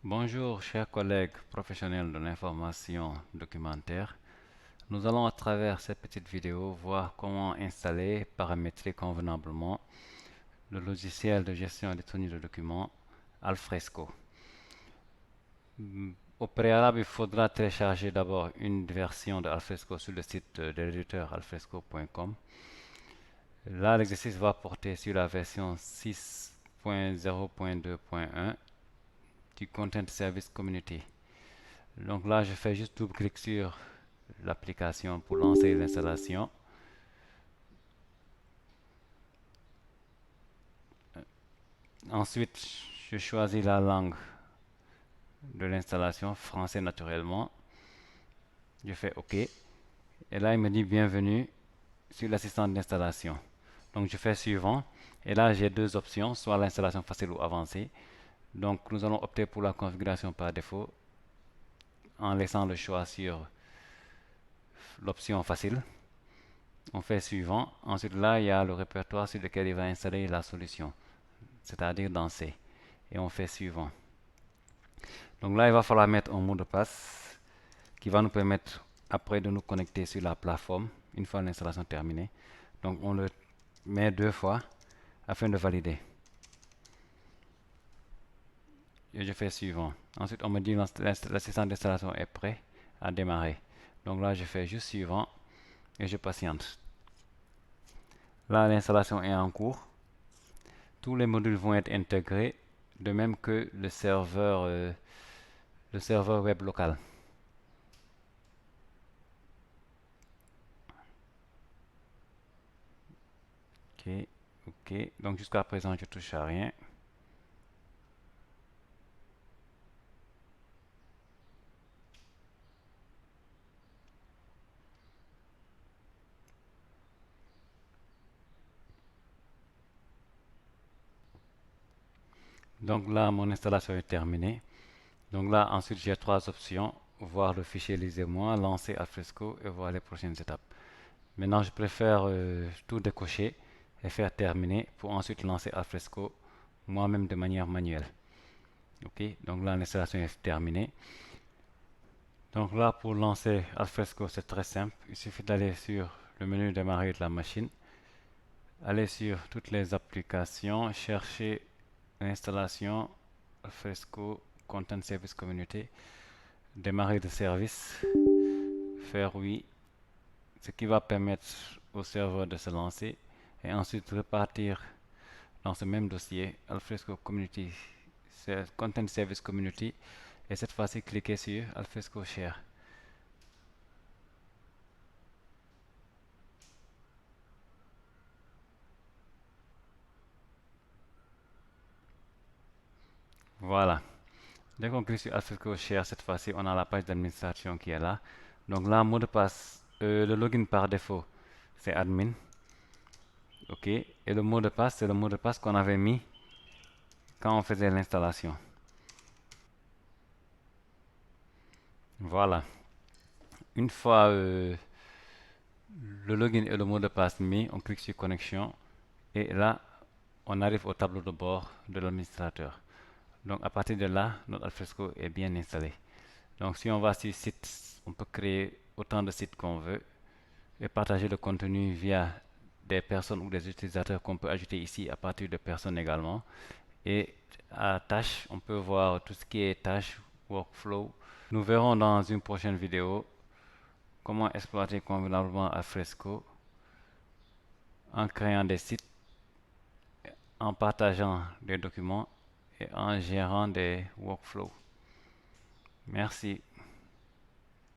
Bonjour, chers collègues professionnels de l'information documentaire. Nous allons à travers cette petite vidéo voir comment installer et paramétrer convenablement le logiciel de gestion électronique de documents Alfresco. Au préalable, il faudra télécharger d'abord une version de Alfresco sur le site de l'éditeur alfresco.com. Là, l'exercice va porter sur la version 6.0.2.1 du Content Service Community. Donc là, je fais juste double-clic sur l'application pour lancer l'installation. Ensuite, je choisis la langue de l'installation, français naturellement. Je fais OK. Et là, il me dit bienvenue sur l'assistant d'installation. Donc, je fais suivant. Et là, j'ai deux options, soit l'installation facile ou avancée. Donc, nous allons opter pour la configuration par défaut en laissant le choix sur l'option facile. On fait suivant. Ensuite, là, il y a le répertoire sur lequel il va installer la solution, c'est-à-dire dans C. Et on fait suivant. Donc là, il va falloir mettre un mot de passe qui va nous permettre après de nous connecter sur la plateforme une fois l'installation terminée. Donc on le met deux fois afin de valider. Et je fais suivant. Ensuite, on me dit l'assistant d'installation est prêt à démarrer. Donc là, je fais juste suivant et je patiente. Là, l'installation est en cours. Tous les modules vont être intégrés, de même que le serveur web local. Ok, ok. Donc jusqu'à présent, je touche à rien. Donc là, mon installation est terminée. Donc là, ensuite, j'ai trois options. Voir le fichier lisez-moi, lancer Alfresco et voir les prochaines étapes. Maintenant, je préfère tout décocher et faire terminer pour ensuite lancer Alfresco moi-même de manière manuelle. Ok, donc là, l'installation est terminée. Donc là, pour lancer Alfresco, c'est très simple. Il suffit d'aller sur le menu démarrer de la machine, aller sur toutes les applications, chercher l'installation Alfresco Content Service Community, démarrer le service, faire oui, ce qui va permettre au serveur de se lancer et ensuite repartir dans ce même dossier Alfresco Community, Content Service Community, et cette fois-ci cliquer sur Alfresco Share. Voilà. Dès qu'on clique sur Alfresco Share, cette fois-ci, on a la page d'administration qui est là. Donc là, mot de passe, le login par défaut, c'est admin. OK. Et le mot de passe, c'est le mot de passe qu'on avait mis quand on faisait l'installation. Voilà. Une fois le login et le mot de passe mis, on clique sur connexion et là, on arrive au tableau de bord de l'administrateur. Donc à partir de là, notre Alfresco est bien installé. Donc si on va sur site, on peut créer autant de sites qu'on veut et partager le contenu via des personnes ou des utilisateurs qu'on peut ajouter ici à partir de personnes également. Et à tâches, on peut voir tout ce qui est tâches, workflow. Nous verrons dans une prochaine vidéo comment exploiter convenablement Alfresco en créant des sites, en partageant des documents et en gérant des workflows. Merci.